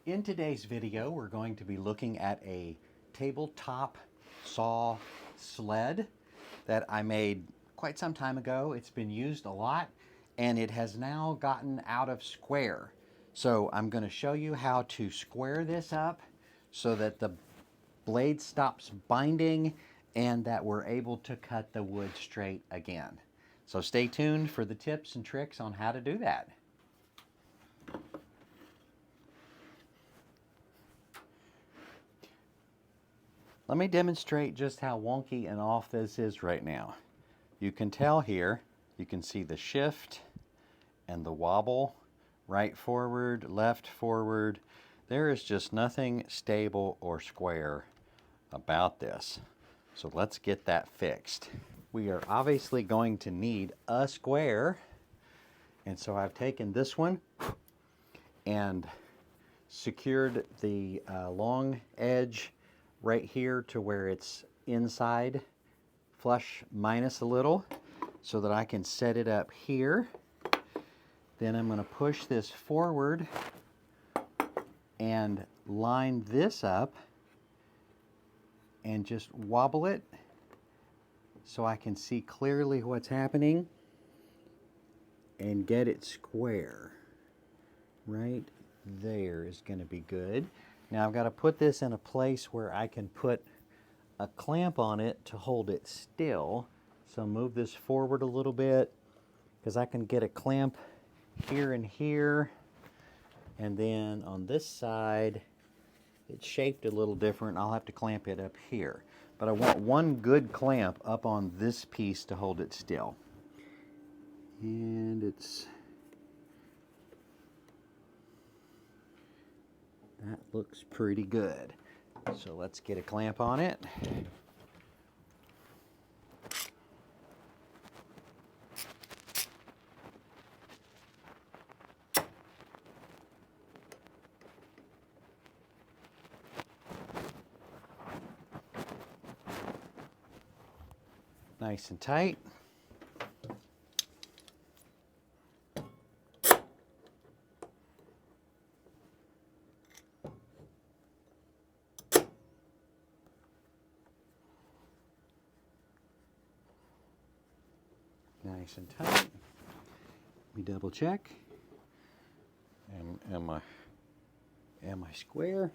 In today's video, we're going to be looking at a tabletop saw sled that I made quite some time ago. It's been used a lot and it has now gotten out of square. So I'm going to show you how to square this up so that the blade stops binding and that we're able to cut the wood straight again. So stay tuned for the tips and tricks on how to do that. Let me demonstrate just how wonky and off this is right now. You can tell here, you can see the shift and the wobble, right forward, left forward. There is just nothing stable or square about this. So let's get that fixed. We are obviously going to need a square. And so I've taken this one and secured the long edge right here to where it's inside flush minus a little so that I can set it up here. Then I'm going to push this forward and line this up and just wobble it so I can see clearly what's happening and get it square. Right there is going to be good. Now I've got to put this in a place where I can put a clamp on it to hold it still. So move this forward a little bit because I can get a clamp here and here. And then on this side, it's shaped a little different. I'll have to clamp it up here. But I want one good clamp up on this piece to hold it still. And that looks pretty good. So let's get a clamp on it. Nice and tight. Nice and tight. Let me double check. Am I square?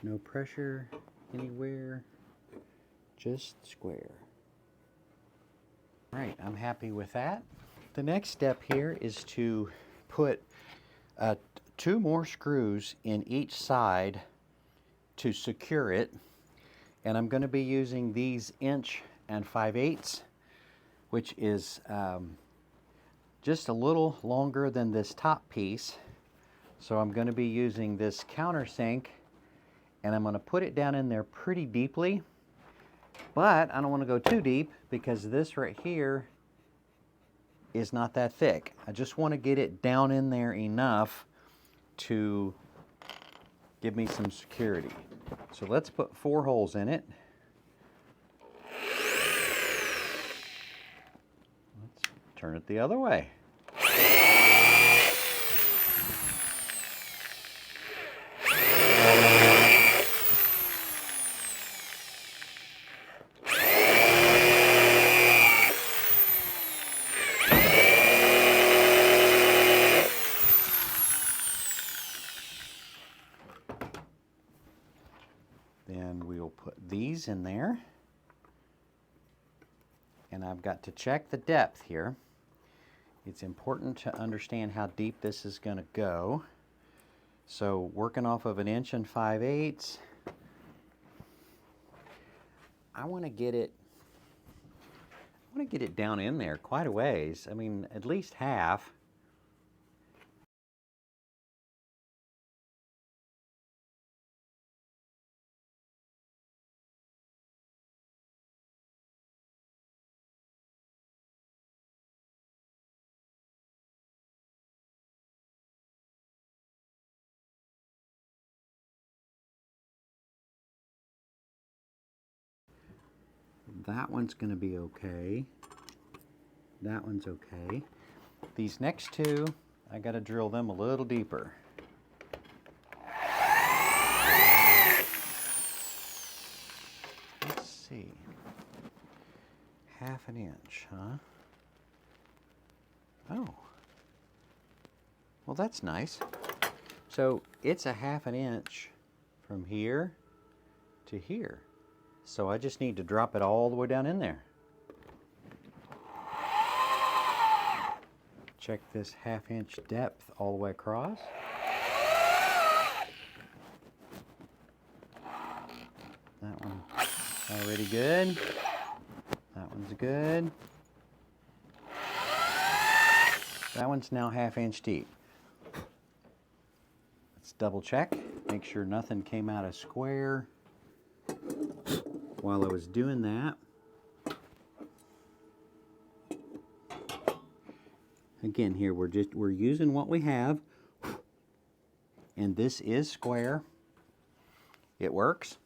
No pressure anywhere. Just square. All right, I'm happy with that. The next step here is to put 2 more screws in each side to secure it. And I'm going to be using these 1 5/8 inch, which is just a little longer than this top piece. So I'm going to be using this countersink and I'm going to put it down in there pretty deeply. But I don't want to go too deep because this right here is not that thick. I just want to get it down in there enough to give me some security. So let's put 4 holes in it. Let's turn it the other way. Then we'll put these in there. And I've got to check the depth here. It's important to understand how deep this is going to go. So working off of 1 5/8 inch, I want to get it down in there quite a ways. I mean, at least half. That one's going to be okay. That one's okay. These next 2, I got to drill them a little deeper. 1/2 inch, huh? Oh. Well, that's nice. So it's 1/2 inch from here to here. So I just need to drop it all the way down in there. Check this 1/2 inch depth all the way across. That one already good. That one's good. That one's now 1/2 inch deep. Let's double check, make sure nothing came out of square while I was doing that. Again, here we're using what we have, and this is square. It works.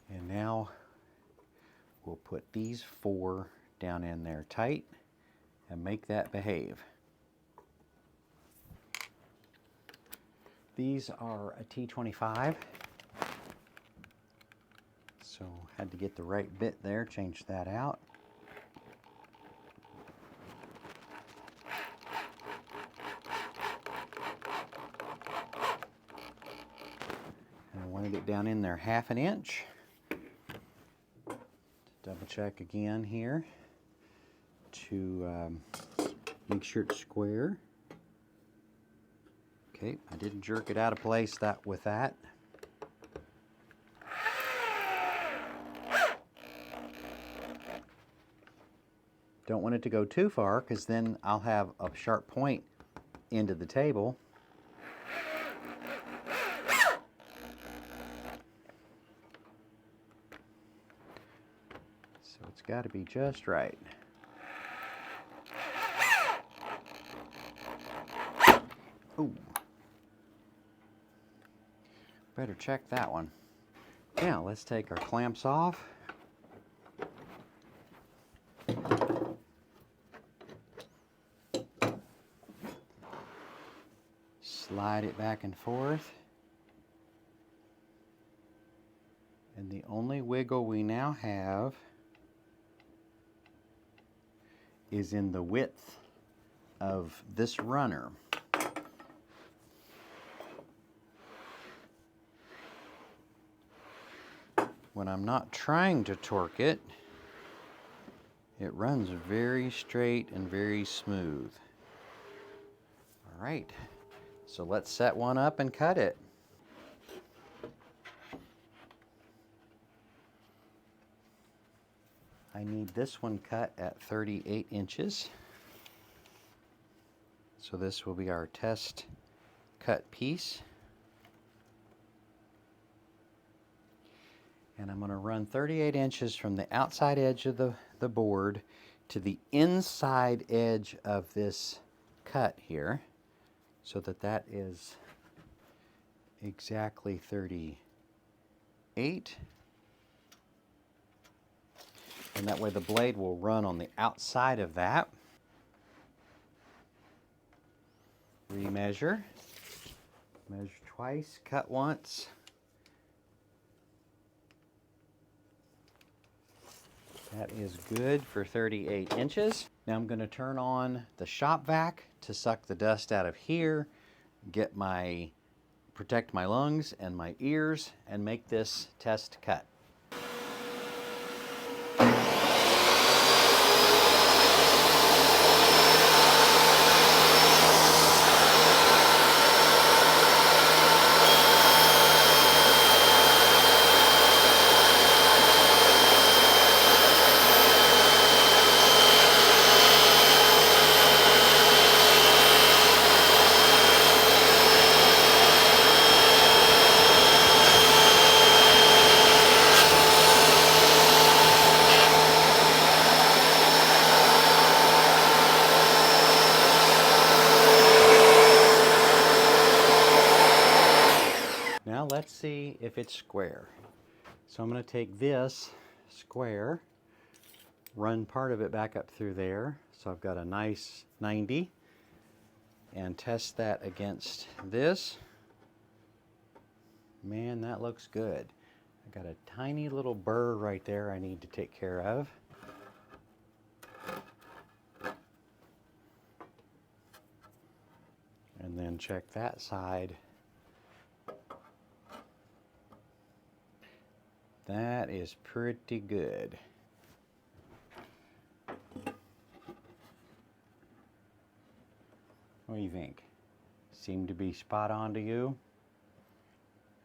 And now we'll put these 4 down in there tight and make that behave. These are a T25. So had to get the right bit there, change that out. And I wanted it down in there 1/2 inch. Double check again here to make sure it's square. Okay, I didn't jerk it out of place with that. Don't want it to go too far because then I'll have a sharp point into the table. So it's got to be just right. Ooh. Better check that one. Now let's take our clamps off. Slide it back and forth. And the only wiggle we now have is in the width of this runner. When I'm not trying to torque it, it runs very straight and very smooth. All right, so let's set one up and cut it. I need this one cut at 38 inches. So this will be our test cut piece. And I'm going to run 38 inches from the outside edge of the board to the inside edge of this cut here, so that is exactly 38. And that way the blade will run on the outside of that. Remeasure. Measure twice, cut once. That is good for 38 inches. Now I'm going to turn on the shop vac to suck the dust out of here, protect my lungs and my ears, and make this test cut. Now let's see if it's square. So I'm going to take this square, run part of it back up through there, so I've got a nice 90, and test that against this. Man, that looks good. I got a tiny little burr right there I need to take care of. And then check that side. That is pretty good. What do you think? Seem to be spot on to you?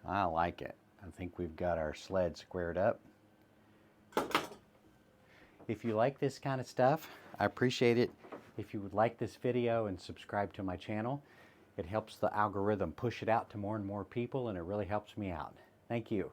I like it. I think we've got our sled squared up. If you like this kind of stuff, I appreciate it. If you would like this video and subscribe to my channel, it helps the algorithm push it out to more and more people, and it really helps me out. Thank you.